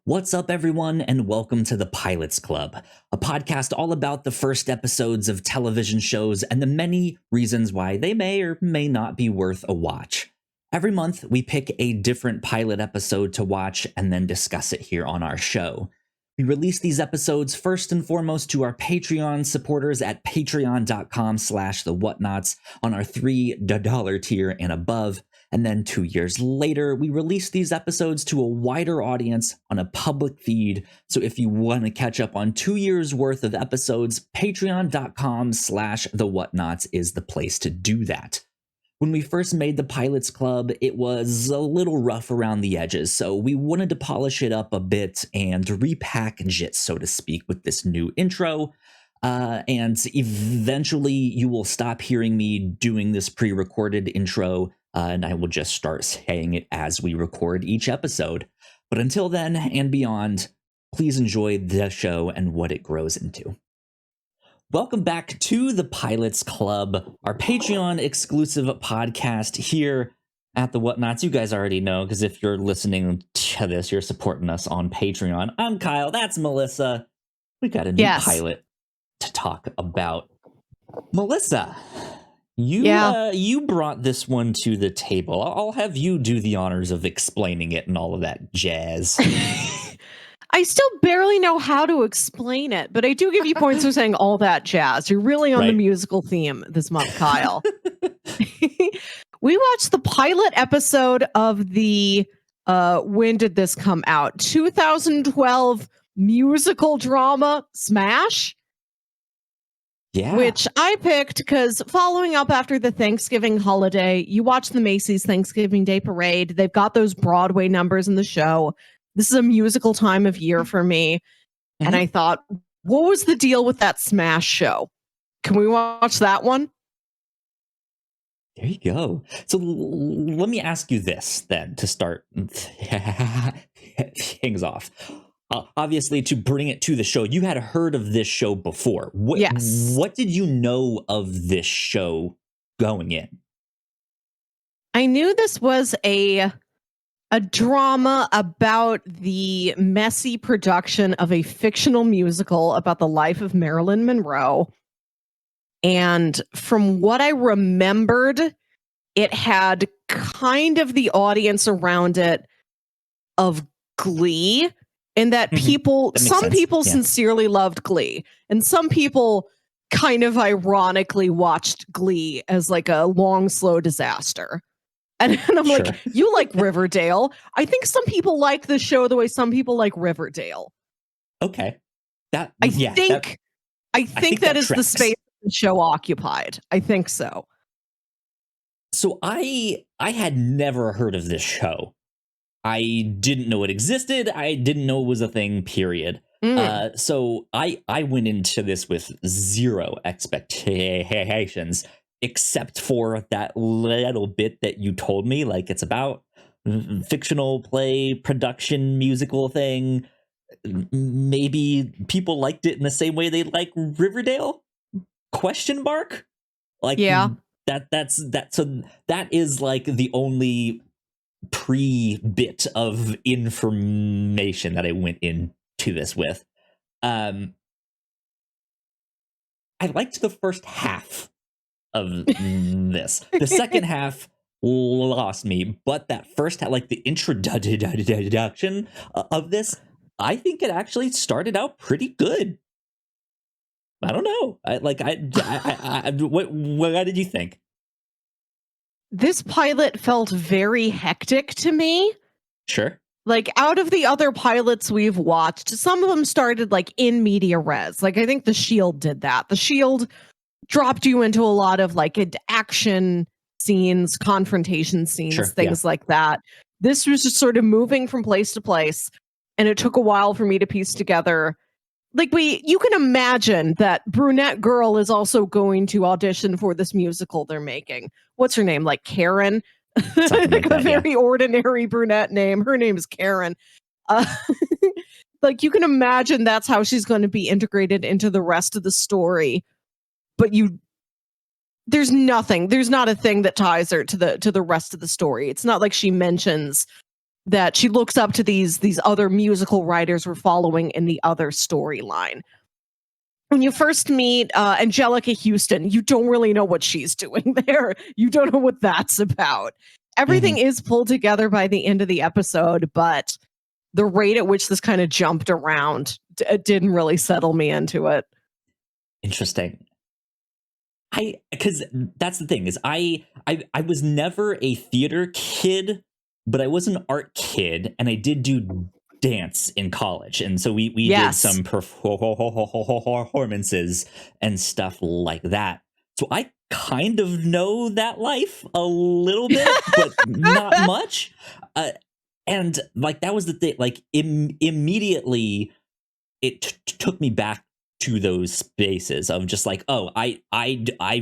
What's up, everyone, and welcome to the Pilots Club, a podcast all about the first episodes of television shows and the many reasons why they may or may not be worth a watch. Every month, we pick a different pilot episode to watch and then discuss it here on our show. We release these episodes first and foremost to our Patreon supporters at patreon.com/the Whatnauts on our $3 tier and above. And then 2 years later, we release these episodes to a wider audience on a public feed. So if you want to catch up on 2 years worth of episodes, patreon.com/the Whatnauts is the place to do that. When we first made the Pilots Club, it was a little rough around the edges, so we wanted to polish it up a bit and repackage it, so to speak, with this new intro. And eventually you will stop hearing me doing this pre-recorded intro, and I will just start saying it as we record each episode. But until then and beyond, please enjoy the show and what it grows into. Welcome back to the Pilots Club, our Patreon exclusive podcast here at the Whatnauts. You guys already know, because if you're listening to this, you're supporting us on Patreon. I'm Kyle, that's Melissa. We got a new pilot to talk about. Melissa, you brought this one to the table. I'll have you do the honors of explaining it and all of that jazz. I still barely know how to explain it, but I do give you points for saying all that jazz. You're really on the musical theme this month, Kyle. We watched the pilot episode of the, when did this come out? 2012 musical drama Smash? Yeah. Which I picked because following up after the Thanksgiving holiday, you watch the Macy's Thanksgiving Day Parade. They've got those Broadway numbers in the show. This is a musical time of year for me. Mm-hmm. And I thought, what was the deal with that Smash show? Can we watch that one? There you go. So let me ask you this then to start things off. Obviously, to bring it to the show, you had heard of this show before. What did you know of this show going in? I knew this was a drama about the messy production of a fictional musical about the life of Marilyn Monroe. And from what I remembered, it had kind of the audience around it of Glee, in that some people sincerely loved Glee, and some people kind of ironically watched Glee as like a long, slow disaster. And I'm like, you like Riverdale. I think some people like the show the way some people like Riverdale. Okay. I think that is the space the show occupied. I think so. So I had never heard of this show. I didn't know it existed. I didn't know it was a thing, period. So I went into this with zero expectations, except for that little bit that you told me, like it's about fictional play, production, musical thing. Maybe people liked it in the same way they like Riverdale? Question mark? Like, yeah. So that is like the only pre-bit of information that I went into this with. I liked the first half of this. The second half lost me, but that first half, like the introduction of this, I think it actually started out pretty good. I don't know. What did you think? This pilot felt very hectic to me. Sure. Like, out of the other pilots we've watched, some of them started like in media res. Like, I think The Shield did that. The Shield dropped you into a lot of like action scenes, confrontation scenes, things like that. This was just sort of moving from place to place, and it took a while for me to piece together. Like, you can imagine that brunette girl is also going to audition for this musical they're making. What's her name? Like Karen? Like a very ordinary brunette name. Her name is Karen. Like, you can imagine that's how she's going to be integrated into the rest of the story. But there's not a thing that ties her to the rest of the story. It's not like she mentions that she looks up to these other musical writers we're following in the other storyline. When you first meet Angelica Houston, you don't really know what she's doing there. You don't know what that's about. Everything is pulled together by the end of the episode, but the rate at which this kind of jumped around didn't really settle me into it. Interesting. Because that's the thing is I was never a theater kid, but I was an art kid, and I did do dance in college, and so we did some performances and stuff like that. So I kind of know that life a little bit, but not much. And like that was the thing. Like immediately, it took me back to those spaces of just like, oh, I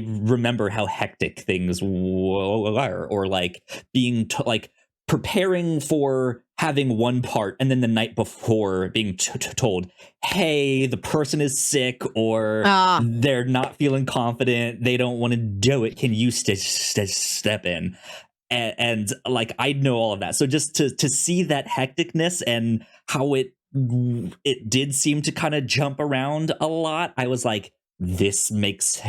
remember how hectic things were, or like being like preparing for having one part and then the night before being told, hey, the person is sick, or they're not feeling confident, they don't want to do it, can you step in? And like I know all of that, so just to see that hecticness and how it did seem to kind of jump around a lot, I was like, this makes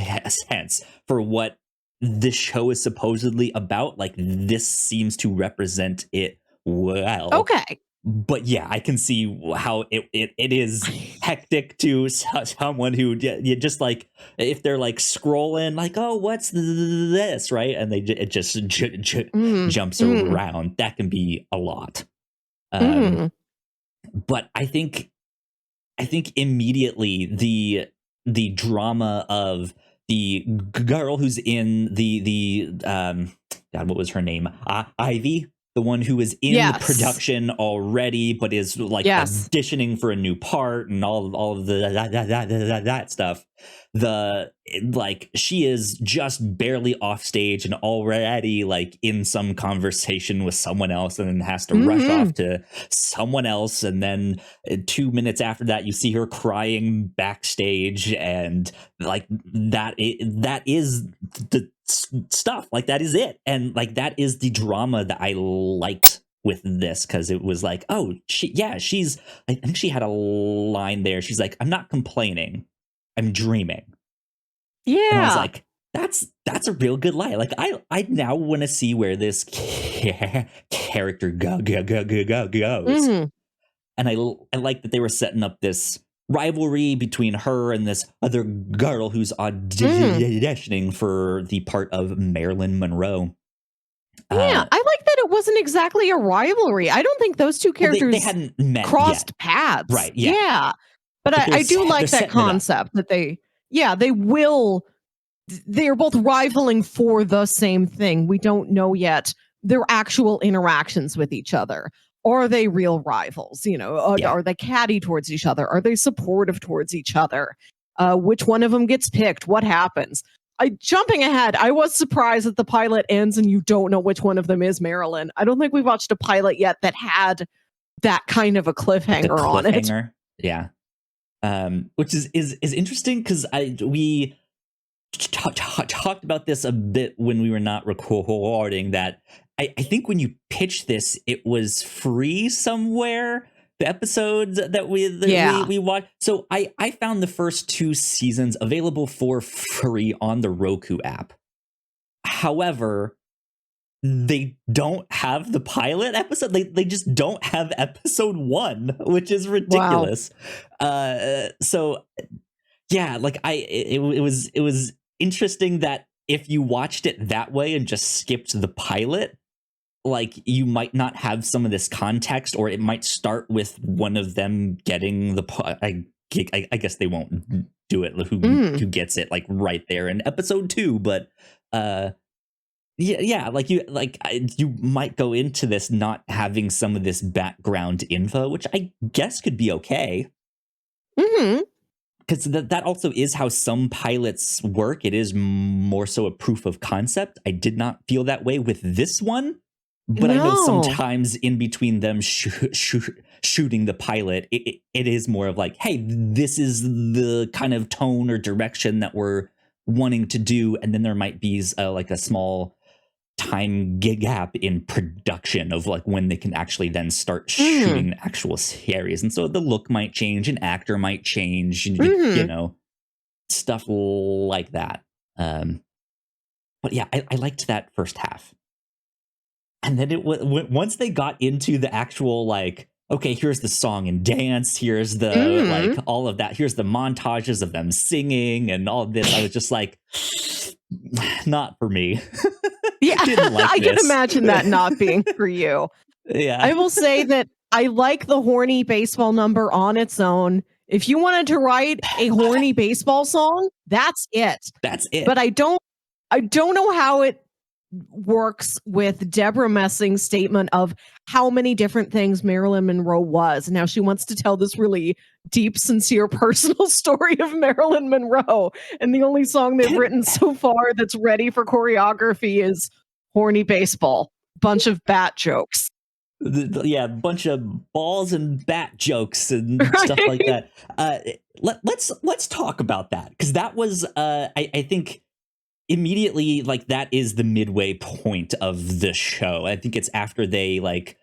sense for what this show is supposedly about. Like this seems to represent it well. Okay. But yeah, I can see how it is hectic to someone who you just like, if they're like scrolling like, oh, what's this, right? And it just jumps around. That can be a lot. But I think immediately the drama of the girl who's in the God, what was her name? Ivy, the one who is in the production already, but is like auditioning for a new part and all of that stuff. Like she is just barely off stage and already like in some conversation with someone else, and then has to rush off to someone else, and then 2 minutes after that you see her crying backstage, and like that is the stuff, like that is it, and like that is the drama that I liked with this, because it was like, oh, she's I think she had a line there, she's like, I'm not complaining, I'm dreaming. Yeah. And I was like, that's a real good lie. Like I now want to see where this character goes. And I like that they were setting up this rivalry between her and this other girl who's auditioning for the part of Marilyn Monroe. Yeah, I like that it wasn't exactly a rivalry. I don't think those two characters they hadn't met crossed yet. paths. Right. Yeah. But I do like that concept that they're both rivaling for the same thing. We don't know yet their actual interactions with each other. Are they real rivals? Are they catty towards each other? Are they supportive towards each other? Which one of them gets picked? What happens? Jumping ahead, I was surprised that the pilot ends and you don't know which one of them is Marilyn. I don't think we've watched a pilot yet that had that kind of a cliffhanger on it. Yeah. Which is interesting, because we talked about this a bit when we were not recording, that I think when you pitched this, it was free somewhere, the episodes that we watched. So I found the first 2 seasons available for free on the Roku app. However, they don't have the pilot episode. They just don't have episode 1, which is ridiculous. Wow. So yeah, like it was interesting that if you watched it that way and just skipped the pilot, like you might not have some of this context, or it might start with one of them getting I guess they won't do it who gets it like right there in episode 2, but yeah, like you might go into this not having some of this background info, which I guess could be okay. Because that also is how some pilots work. It is more so a proof of concept. I did not feel that way with this one, but I know sometimes in between them shooting the pilot, it is more of like, hey, this is the kind of tone or direction that we're wanting to do, and then there might be like a small time gap in production of like when they can actually then start shooting actual series. And so the look might change, an actor might change, you know, stuff like that. But yeah, I liked that first half. And then once they got into the actual like, okay, here's the song and dance, here's the like all of that, here's the montages of them singing and all of this, I was just like, not for me. Yeah, Didn't like I this. can imagine that not being for you. Yeah. I will say that I like the horny baseball number on its own. If you wanted to write a horny baseball song, that's it. That's it. But I don't know how it works with Deborah Messing's statement of how many different things Marilyn Monroe was. Now she wants to tell this really deep, sincere, personal story of Marilyn Monroe. And the only song they've written so far that's ready for choreography is Horny Baseball. Bunch of bat jokes. Yeah, a bunch of balls and bat jokes and stuff like that. Let's talk about that, because that was I think immediately, like, that is the midway point of the show. I think it's after they like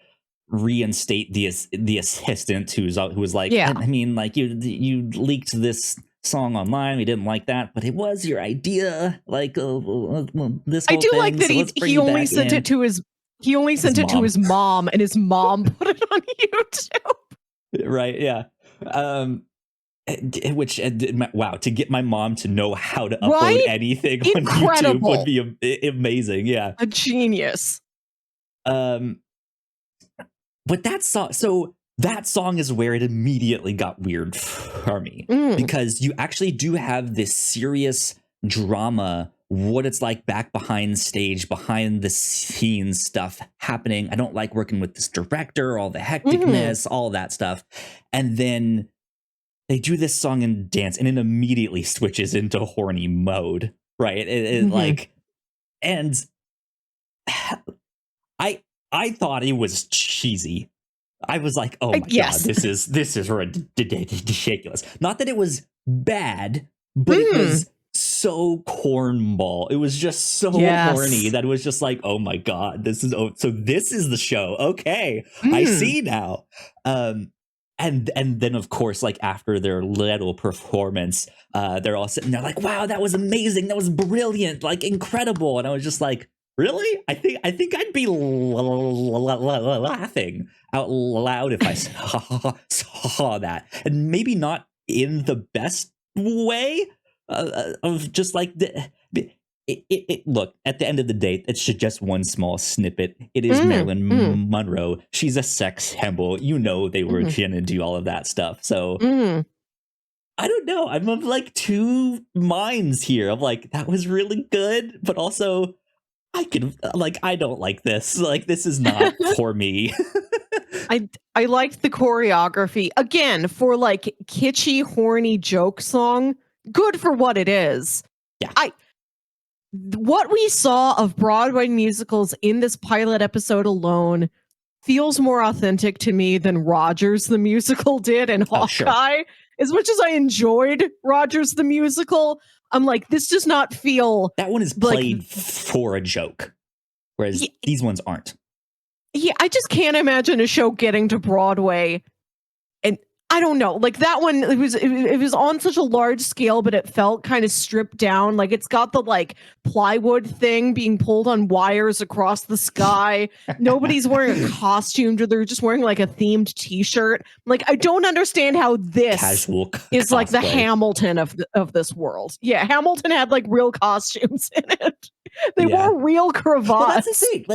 reinstate the assistant who was like, Yeah. I mean, like, you leaked this song online, we didn't like that, but it was your idea, like, this I whole do thing, like that so he only sent it to his to his mom, and his mom put it on YouTube. Right, yeah. Which, wow, to get my mom to know how to upload anything on YouTube would be amazing. Yeah, a genius. But that song is where it immediately got weird for me, because you actually do have this serious drama, what it's like back behind stage, behind the scenes stuff happening. I don't like working with this director, all the hecticness, all that stuff. And then they do this song and dance, and it immediately switches into horny mode, right? It like, and I thought it was cheesy. I was like, oh my god, this is ridiculous. Not that it was bad, but it was so cornball. It was just so horny that it was just like, oh my god, so this is the show. Okay, I see now. And then, of course, like, after their little performance, they're all sitting there like, wow, that was amazing, that was brilliant, like, incredible. And I was just like, really? I think I'd be laughing out loud if I saw that, and maybe not in the best way of just like look, at the end of the day, it's just one small snippet. It is Marilyn Monroe. She's a sex symbol. You know, they were gonna do all of that stuff. So I don't know. I'm of like two minds here. I'm like, that was really good, but also I don't like this. Like, this is not for me. I liked the choreography. Again, for like kitschy, horny joke song, good for what it is. Yeah. What we saw of Broadway musicals in this pilot episode alone feels more authentic to me than Rogers the Musical did in Hawkeye. Sure. As much as I enjoyed Rogers the Musical, I'm like, this does not feel... That one is played for a joke, whereas these ones aren't. Yeah, I just can't imagine a show getting to Broadway, and I don't know, like, that one, it was on such a large scale, but it felt kind of stripped down. Like, it's got the like plywood thing being pulled on wires across the sky. Nobody's wearing a costume, they're just wearing like a themed t-shirt. Like, I don't understand how this casual is like the Hamilton of this world. Yeah, Hamilton had like real costumes in it. They wore real cravats. Well, that's the thing.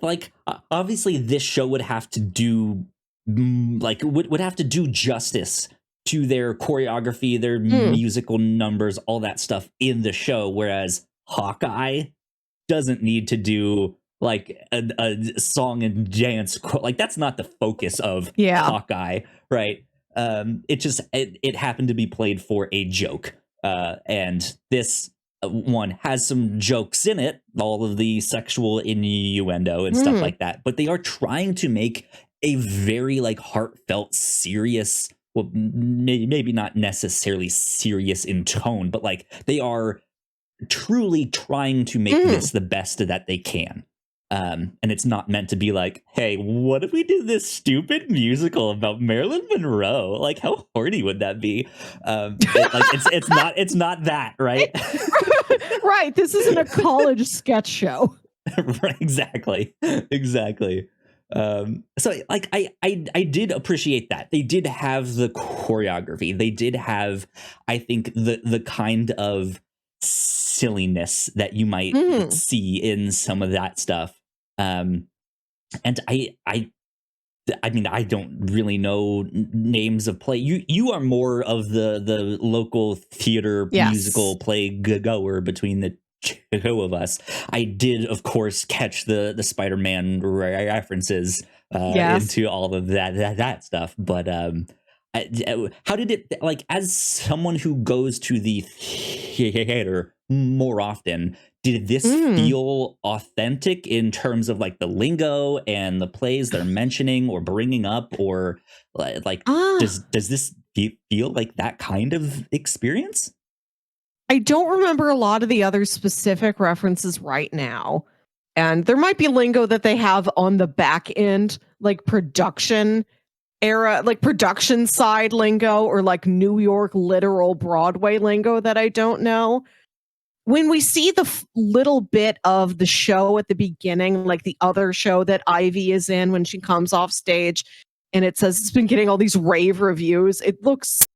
Like, obviously this show would have to do would have to do justice to their choreography, their musical numbers, all that stuff in the show, whereas Hawkeye doesn't need to do like a song and dance, like, that's not the focus of Hawkeye, right? It happened to be played for a joke, and this one has some jokes in it, all of the sexual innuendo and stuff like that, but they are trying to make a very like heartfelt, serious, well, maybe not necessarily serious in tone, but like, they are truly trying to make this the best that they can. And it's not meant to be like, hey, what if we did this stupid musical about Marilyn Monroe? Like, how horny would that be? It's not that, right? Right. This isn't a college sketch show. Right, exactly. So like I did appreciate that. They did have the choreography. They did have, I think, the kind of silliness that you might see in some of that stuff. And I mean, I don't really know names of play. You are more of the local theater musical play goer between the two of us. I did, of course, catch the Spider-Man references into all of that stuff. But how did it, like, as someone who goes to the theater more often, did this feel authentic in terms of like the lingo and the plays they're mentioning or bringing up, or like does this feel like that kind of experience? I don't remember a lot of the other specific references right now. And there might be lingo that they have on the back end, like production era, like production side lingo, or like New York literal Broadway lingo that I don't know. When we see the little bit of the show at the beginning, like the other show that Ivy is in when she comes off stage, and it says it's been getting all these rave reviews, it looks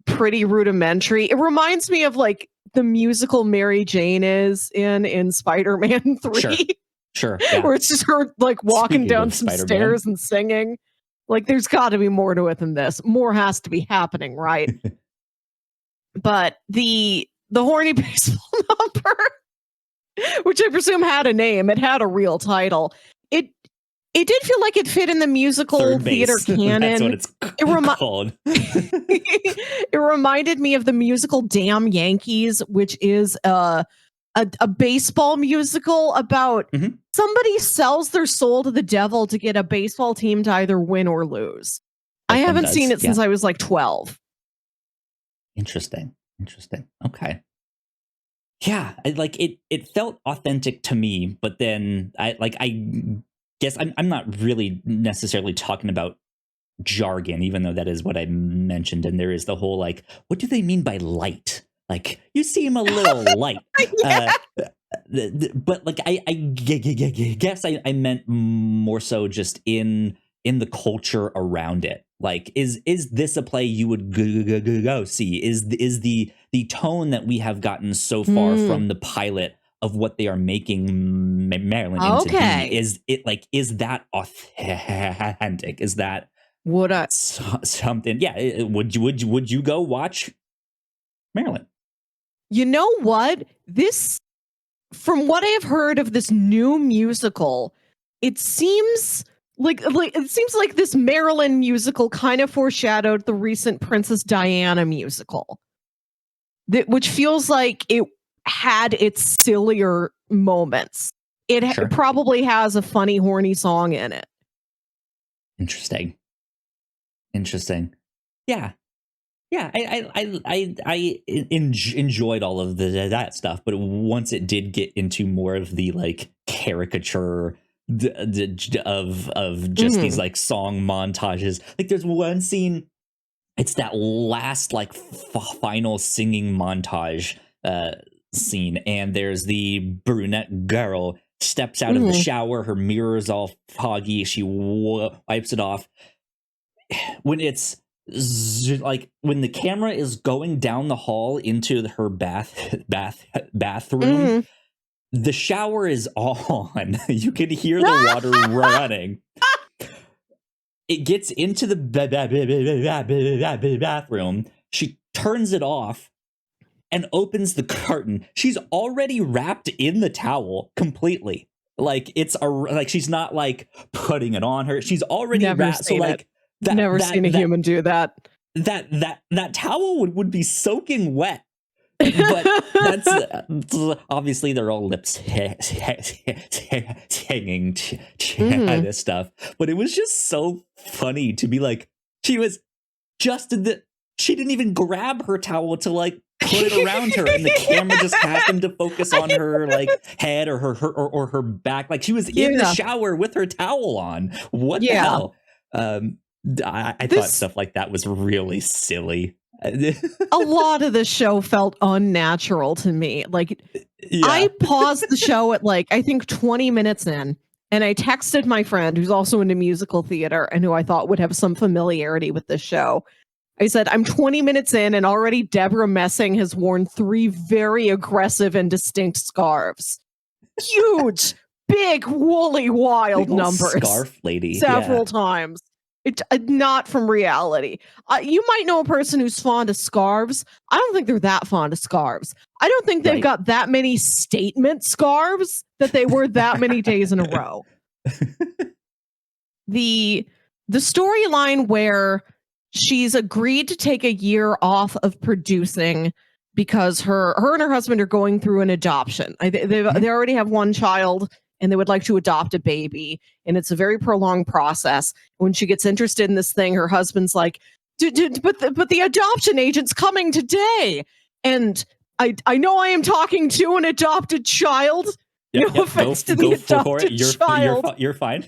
pretty rudimentary. It reminds me of like the musical Mary Jane is in Spider-Man 3. Sure. Yeah. Where it's just her like walking Speaking down of some Spider-Man. stairs and singing. Like there's got to be more to it than this. More has to be happening, right? But the horny baseball number, which I presume had a name, it had a real title. It did feel like it fit in the musical theater canon. That's what it's called. It reminded me of the musical Damn Yankees, which is a baseball musical about somebody sells their soul to the devil to get a baseball team to either win or lose. I haven't seen it since I was like 12. Interesting. Okay. Yeah, it felt authentic to me, but then I guess I'm not really necessarily talking about jargon, even though that is what I mentioned. And there is the whole, like, what do they mean by light? Like, you seem a little light. But like, I guess I meant more so just in the culture around it. Like, is this a play you would go see? Is the tone that we have gotten so far from the pilot of what they are making Marilyn into be, is that authentic? Is that something? Yeah, would you go watch Marilyn? You know what? This, from what I have heard of this new musical, it seems like this Marilyn musical kind of foreshadowed the recent Princess Diana musical, which feels like it had its sillier moments. It probably has a funny, horny song in it. Interesting. Yeah. I enjoyed all of that stuff, but once it did get into more of the like caricature of just these like song montages, like there's one scene, it's that last like final singing montage scene, and there's the brunette girl steps out of the shower, her mirror is all foggy, she wipes it off. When it's like when the camera is going down the hall into her bathroom, the shower is on. You can hear the water running. It gets into the bathroom. She turns it off and opens the curtain. She's already wrapped in the towel completely. Like it's like she's not like putting it on her. She's already wrapped. So like never seen a human do that. That towel would be soaking wet. But that's obviously they're all lips hanging this stuff. But it was just so funny to be like, she was just she didn't even grab her towel to like put it around her, and the camera just happened to focus on her like head or her back, like she was in the shower with her towel on. What the hell? I thought stuff like that was really silly. A lot of the show felt unnatural to me. Like, I paused the show at like, I think 20 minutes in, and I texted my friend who's also into musical theater and who I thought would have some familiarity with this show. I said, I'm 20 minutes in, and already Deborah Messing has worn 3 very aggressive and distinct scarves. Huge, big, woolly, wild numbers. Scarf lady. Several times. It, not from reality. You might know a person who's fond of scarves. I don't think they're that fond of scarves. I don't think they've got that many statement scarves that they wear that many days in a row. The storyline where she's agreed to take a year off of producing because her and her husband are going through an adoption. They already have one child, and they would like to adopt a baby, and it's a very prolonged process. When she gets interested in this thing, her husband's like, but the adoption agent's coming today. And I know I am talking to an adopted child. No offense to the adopted child. You're fine.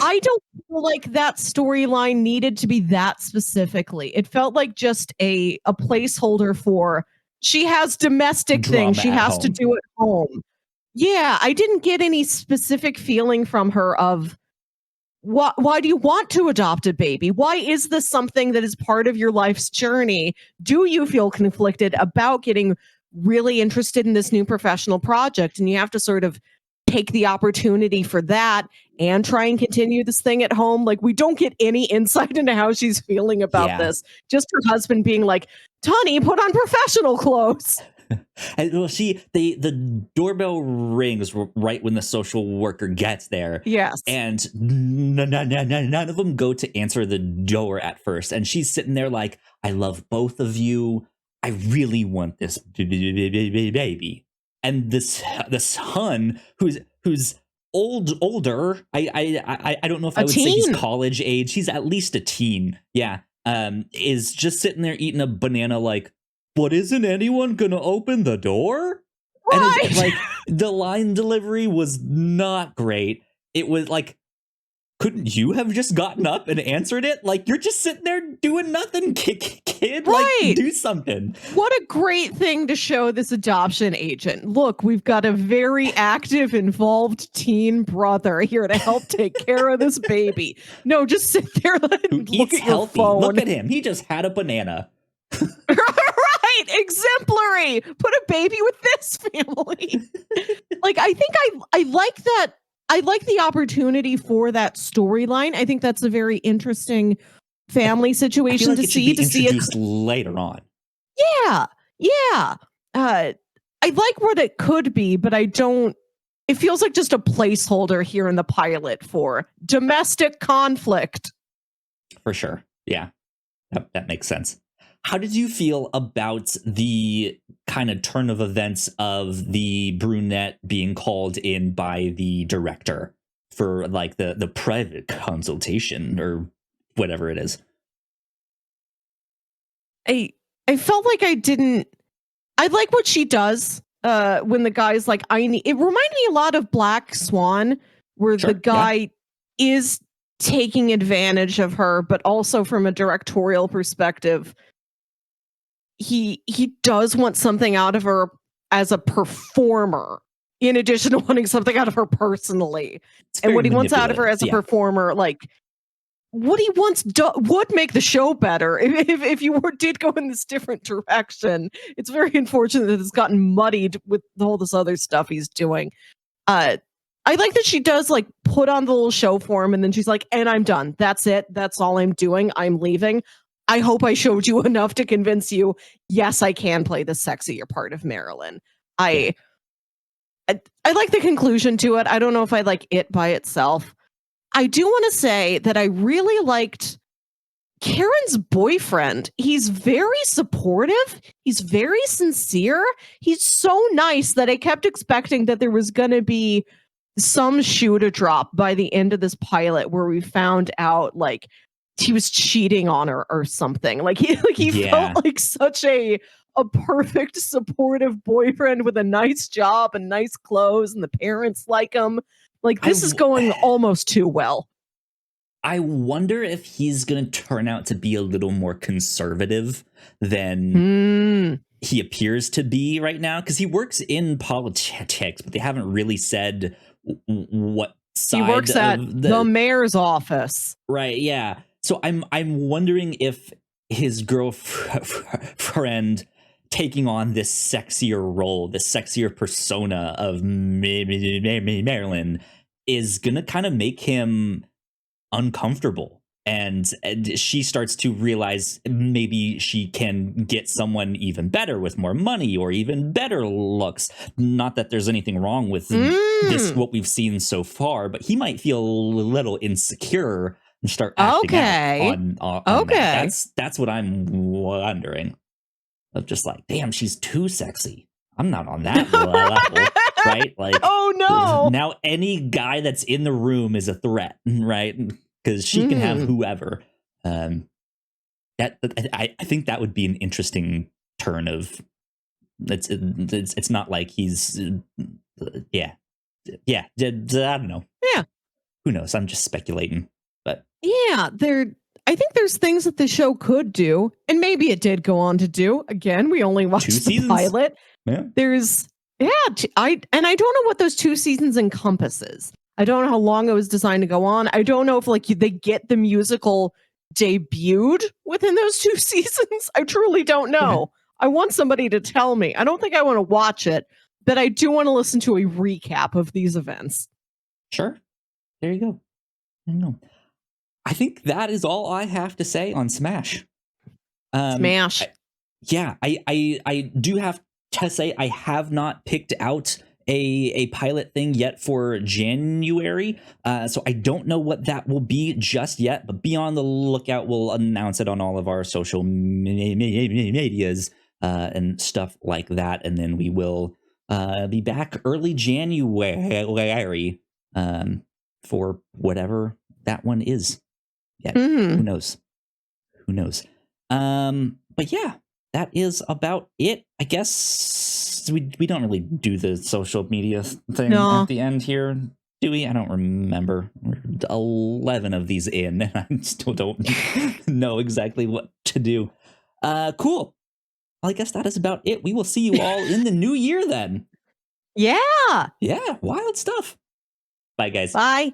I don't feel like that storyline needed to be that specifically. It felt like just a placeholder for, she has domestic things she has to do at home. Yeah, I didn't get any specific feeling from her of why do you want to adopt a baby? Why is this something that is part of your life's journey? Do you feel conflicted about getting really interested in this new professional project? And you have to sort of take the opportunity for that and try and continue this thing at home. Like, we don't get any insight into how she's feeling about this. Just her husband being like, Tony, put on professional clothes. And well, the doorbell rings right when the social worker gets there. Yes. And none of them go to answer the door at first. And she's sitting there like, I love both of you. I really want this baby. And this hun who's older. I don't know if I would say he's college age. He's at least a teen. Yeah. Is just sitting there eating a banana like, but isn't anyone gonna open the door? Right. And like, the line delivery was not great. It was like, couldn't you have just gotten up and answered it? Like, you're just sitting there doing nothing, kid. Right. Like, do something. What a great thing to show this adoption agent. Look, we've got a very active, involved teen brother here to help take care of this baby. No, just sit there and look at your phone. Look at him. He just had a banana. Right, exemplary. Put a baby with this family. Like, I think I like that. I like the opportunity for that storyline. I think that's a very interesting family situation like to see. To see it later on. Yeah. I like what it could be, but I don't. It feels like just a placeholder here in the pilot for domestic conflict. For sure. Yeah, that makes sense. How did you feel about the kind of turn of events of the brunette being called in by the director for like the private consultation or whatever it is? I felt like I like what she does when the guy's like, it reminded me a lot of Black Swan, where the guy is taking advantage of her, but also from a directorial perspective, he does want something out of her as a performer, in addition to wanting something out of her personally. And what he wants out of her as a performer, like, what he wants would make the show better if you did go in this different direction. It's very unfortunate that it's gotten muddied with all this other stuff he's doing. I like that she does like put on the little show for him, and then she's like, and I'm done. That's it. That's all I'm doing. I'm leaving. I hope I showed you enough to convince you, yes, I can play the sexier part of Marilyn. I like the conclusion to it. I don't know if I like it by itself. I do want to say that I really liked Karen's boyfriend. He's very supportive. He's very sincere. He's so nice that I kept expecting that there was going to be some shoe to drop by the end of this pilot where we found out like he was cheating on her or something. Like he felt like such a a perfect supportive boyfriend with a nice job and nice clothes and the parents like him. Like, this is going almost too well. I wonder if he's going to turn out to be a little more conservative than he appears to be right now, because he works in politics, but they haven't really said what side. He works at the mayor's office. Right, yeah. So I'm wondering if his girlfriend taking on this sexier role, this sexier persona of Marilyn is going to kind of make him uncomfortable, and she starts to realize maybe she can get someone even better with more money or even better looks. Not that there's anything wrong with this, what we've seen so far, but he might feel a little insecure and start acting out on that. That's what I'm wondering. Of just like, damn, she's too sexy. I'm not on that level, right? Like, oh no! Now any guy that's in the room is a threat, right? Because she can have whoever. I think that would be an interesting turn of. It's not like he's, I don't know. Yeah, who knows? I'm just speculating, but yeah, I think there's things that the show could do, and maybe it did go on to do. Again, we only watched the pilot. Yeah. I don't know what those 2 seasons encompasses. I don't know how long it was designed to go on. I don't know if they get the musical debuted within those 2 seasons. I truly don't know. I want somebody to tell me. I don't think I want to watch it, but I do want to listen to a recap of these events. Sure. There you go. I don't know. I think that is all I have to say on Smash. Smash. I do have to say I have not picked out a pilot thing yet for January. So I don't know what that will be just yet, but be on the lookout. We'll announce it on all of our social medias and stuff like that. And then we will be back early January for whatever that one is. Yeah, who knows? But yeah, that is about it. I guess we don't really do the social media thing at the end here, do we? I don't remember. We're 11 of these in, and I still don't know exactly what to do. Cool. Well, I guess that is about it. We will see you all in the new year then. Yeah. Yeah, wild stuff. Bye, guys. Bye.